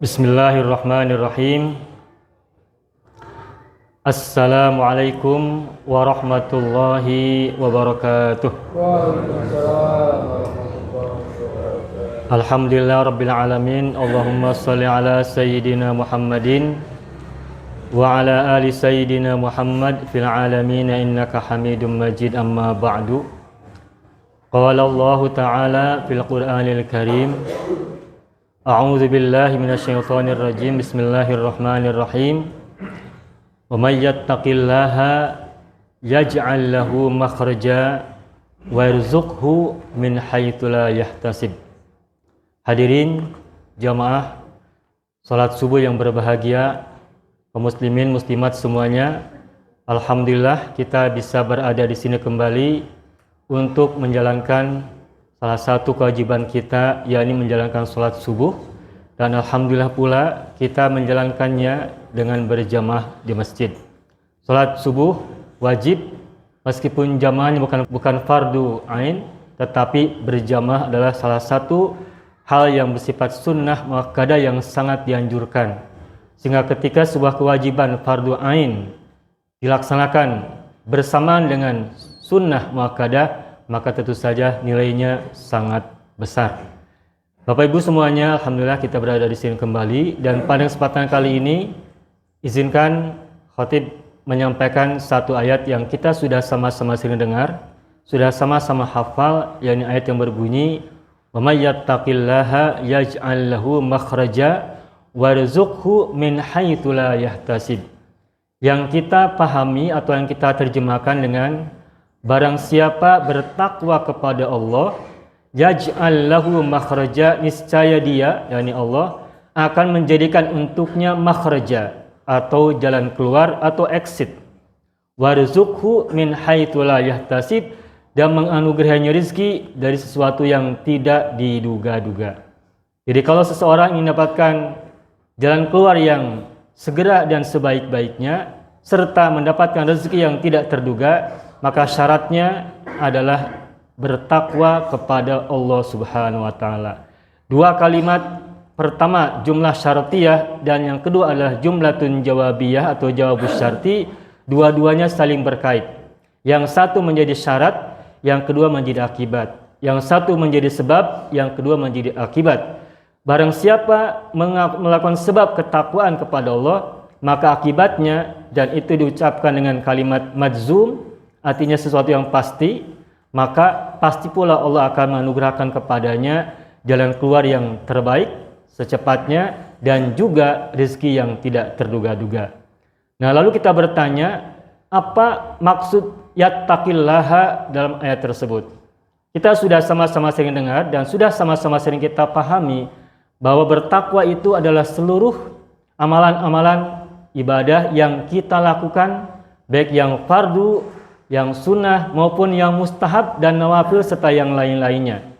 Bismillahirrahmanirrahim. Assalamualaikum warahmatullahi wabarakatuh. Alhamdulillah rabbil alamin. Allahumma shalli ala sayyidina Muhammadin wa ala ali sayyidina Muhammad fil alamin innaka Hamidum Majid. Amma ba'du. Qala Allah ta'ala fil Qur'anil Karim. A'udzu billahi minasyaitonir rajim. Bismillahirrahmanirrahim. Wa may yattaqillaha yaj'al lahu makhraja wa yarzuqhu min haitsu la yahtasib. Hadirin jamaah salat subuh yang berbahagia, kaum muslimin muslimat semuanya. Alhamdulillah kita bisa berada di sini kembali untuk menjalankan salah satu kewajiban kita, yakni menjalankan sholat subuh. Dan alhamdulillah pula kita menjalankannya dengan berjamaah di masjid. Sholat subuh wajib, meskipun jamaahnya bukan fardu ain, tetapi berjamaah adalah salah satu hal yang bersifat sunnah muakkadah yang sangat dianjurkan. Sehingga ketika sebuah kewajiban fardu ain dilaksanakan bersamaan dengan sunnah muakkadah, maka tentu saja nilainya sangat besar. Bapak Ibu semuanya, alhamdulillah kita berada di sini kembali, dan pada kesempatan kali ini izinkan khatib menyampaikan satu ayat yang kita sudah sama-sama sering dengar, sudah sama-sama hafal, yakni ayat yang berbunyi wa may yattaqillaha yaj'al lahu makhraja warzuqhu min haitsu la yahtasib. Yang kita pahami atau yang kita terjemahkan dengan barang siapa bertakwa kepada Allah, yaj'al lahu makhraja, niscaya dia, yakni Allah, akan menjadikan untuknya makhraja atau jalan keluar atau exit. Warzuqhu min haitsu la yahtasib, dan menganugerahinya rezeki dari sesuatu yang tidak diduga-duga. Jadi kalau seseorang ingin mendapatkan jalan keluar yang segera dan sebaik-baiknya serta mendapatkan rezeki yang tidak terduga, maka syaratnya adalah bertakwa kepada Allah Subhanahu wa taala. Dua kalimat, pertama jumlah syartiyah dan yang kedua adalah jumlatun jawabiyah atau jawabus syarti. Dua-duanya saling berkait. Yang satu menjadi syarat, yang kedua menjadi akibat. Yang satu menjadi sebab, yang kedua menjadi akibat. Barang siapa melakukan sebab ketakwaan kepada Allah, maka akibatnya, dan itu diucapkan dengan kalimat majzum, artinya sesuatu yang pasti, maka pasti pula Allah akan menganugerahkan kepadanya jalan keluar yang terbaik secepatnya dan juga rezeki yang tidak terduga-duga. Nah, lalu kita bertanya, apa maksud yattaqillaha dalam ayat tersebut? Kita sudah sama-sama sering dengar dan sudah sama-sama sering kita pahami bahwa bertakwa itu adalah seluruh amalan-amalan ibadah yang kita lakukan, baik yang fardu, yang sunnah maupun yang mustahab dan nawafil serta yang lain-lainnya.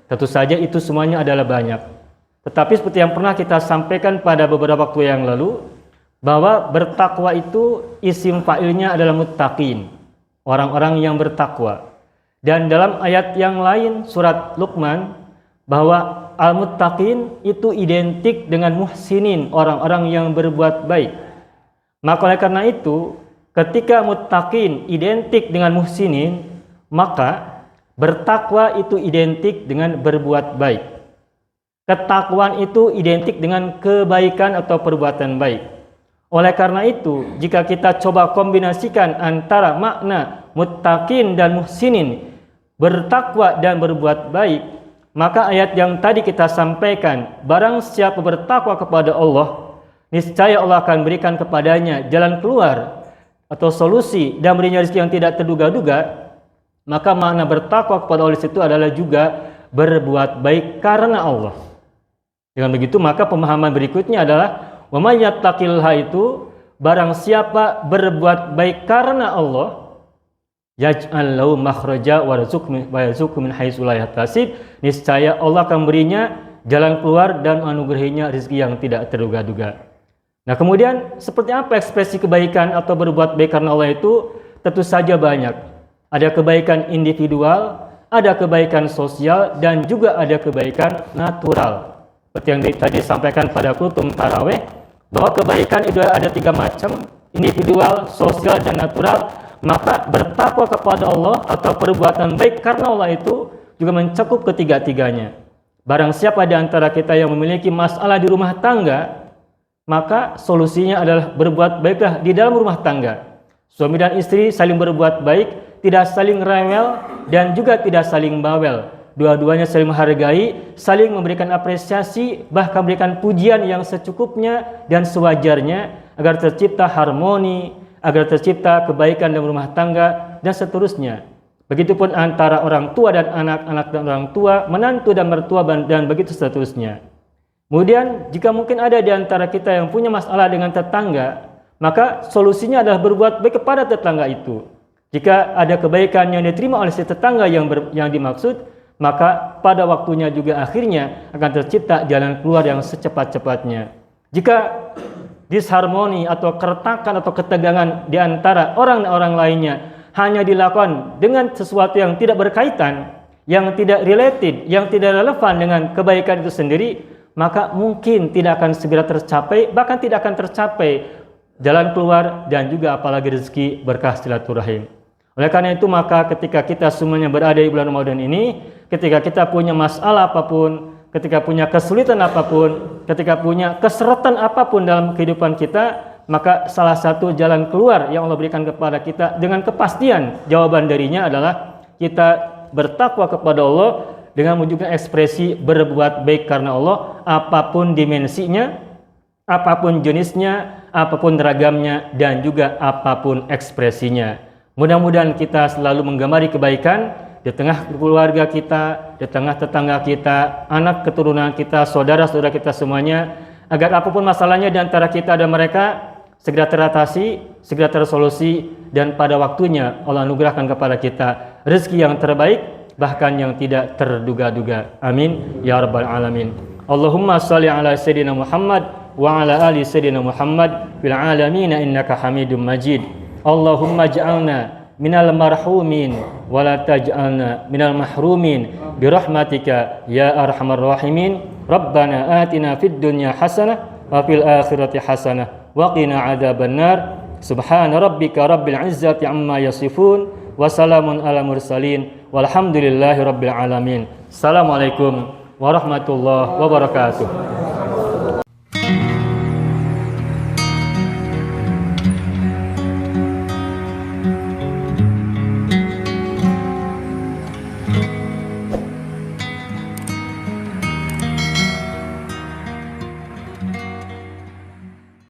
Tentu saja itu semuanya adalah banyak. Tetapi seperti yang pernah kita sampaikan pada beberapa waktu yang lalu, bahwa bertakwa itu isim fa'ilnya adalah muttaqin, orang-orang yang bertakwa. Dan dalam ayat yang lain surat Luqman, bahwa al-muttaqin itu identik dengan muhsinin, orang-orang yang berbuat baik. Maka oleh karena itu, ketika muttaqin identik dengan muhsinin, maka bertakwa itu identik dengan berbuat baik. Ketakwaan itu identik dengan kebaikan atau perbuatan baik. Oleh karena itu, jika kita coba kombinasikan antara makna muttaqin dan muhsinin, bertakwa dan berbuat baik, maka ayat yang tadi kita sampaikan, barang siapa bertakwa kepada Allah, niscaya Allah akan berikan kepadanya jalan keluar atau solusi dan berinya rezeki yang tidak terduga-duga, maka makna bertakwa kepada Allah itu adalah juga berbuat baik karena Allah. Dengan begitu maka pemahaman berikutnya adalah wa may yattaqillaha itu barang siapa berbuat baik karena Allah, yaj'al lahu makhraja wa yarzuqhu min haitsu la yahtasib, niscaya Allah akan berinya jalan keluar dan menganugerahinya rezeki yang tidak terduga-duga. Nah, kemudian seperti apa ekspresi kebaikan atau berbuat baik karena Allah itu? Tentu saja banyak. Ada kebaikan individual, ada kebaikan sosial, dan juga ada kebaikan natural. seperti yang tadi disampaikan pada kutum tarawih, bahwa kebaikan itu ada 3 macam, individual, sosial, dan natural. Maka bertakwa kepada Allah atau perbuatan baik karena Allah itu juga mencakup ketiga-tiganya. Barang siapa di antara kita yang memiliki masalah di rumah tangga, maka solusinya adalah berbuat baiklah di dalam rumah tangga. Suami dan istri saling berbuat baik, tidak saling rewel dan juga tidak saling bawel. Dua-duanya saling menghargai, saling memberikan apresiasi, bahkan memberikan pujian yang secukupnya dan sewajarnya agar tercipta harmoni, agar tercipta kebaikan dalam rumah tangga dan seterusnya. Begitupun antara orang tua dan anak-anak dan orang tua, menantu dan mertua dan begitu seterusnya. Kemudian jika mungkin ada di antara kita yang punya masalah dengan tetangga, maka solusinya adalah berbuat baik kepada tetangga itu. Jika ada kebaikan yang diterima oleh si tetangga yang dimaksud, maka pada waktunya juga akhirnya akan tercipta jalan keluar yang secepat-cepatnya. Jika disharmoni atau keretakan atau ketegangan di antara orang lainnya hanya dilakukan dengan sesuatu yang tidak berkaitan, yang tidak related, yang tidak relevan dengan kebaikan itu sendiri, maka mungkin tidak akan segera tercapai, bahkan tidak akan tercapai jalan keluar dan juga apalagi rezeki berkah silaturahim. Oleh karena itu, maka ketika kita semuanya berada di bulan Ramadan ini, ketika kita punya masalah apapun, ketika punya kesulitan apapun, ketika punya keseratan apapun dalam kehidupan kita, maka salah satu jalan keluar yang Allah berikan kepada kita dengan kepastian jawaban darinya adalah kita bertakwa kepada Allah dengan menunjukkan ekspresi berbuat baik karena Allah, apapun dimensinya, apapun jenisnya, apapun ragamnya, dan juga apapun ekspresinya. Mudah-mudahan kita selalu menggemari kebaikan di tengah keluarga kita, di tengah tetangga kita, anak keturunan kita, saudara-saudara kita semuanya, agar apapun masalahnya di antara kita dan mereka segera teratasi, segera tersolusi, dan pada waktunya Allah anugerahkan kepada kita rezeki yang terbaik, bahkan yang tidak terduga-duga. Amin ya rabbal alamin. Allahumma shalli ala sayyidina Muhammad wa ala ali sayyidina Muhammad fil alamin innaka Hamidum Majid. Allahumma ja'alna minal marhumin wa la taj'alna minal mahrumin birahmatika ya arhamar rahimin. Rabbana atina fid dunya hasanah wa fil akhirati hasanah wa qina adzabannar. Subhana rabbika rabbil izzati amma yasifun wa salamun ala mursalin walhamdulillahi rabbil alamin. Assalamualaikum warahmatullahi wabarakatuh.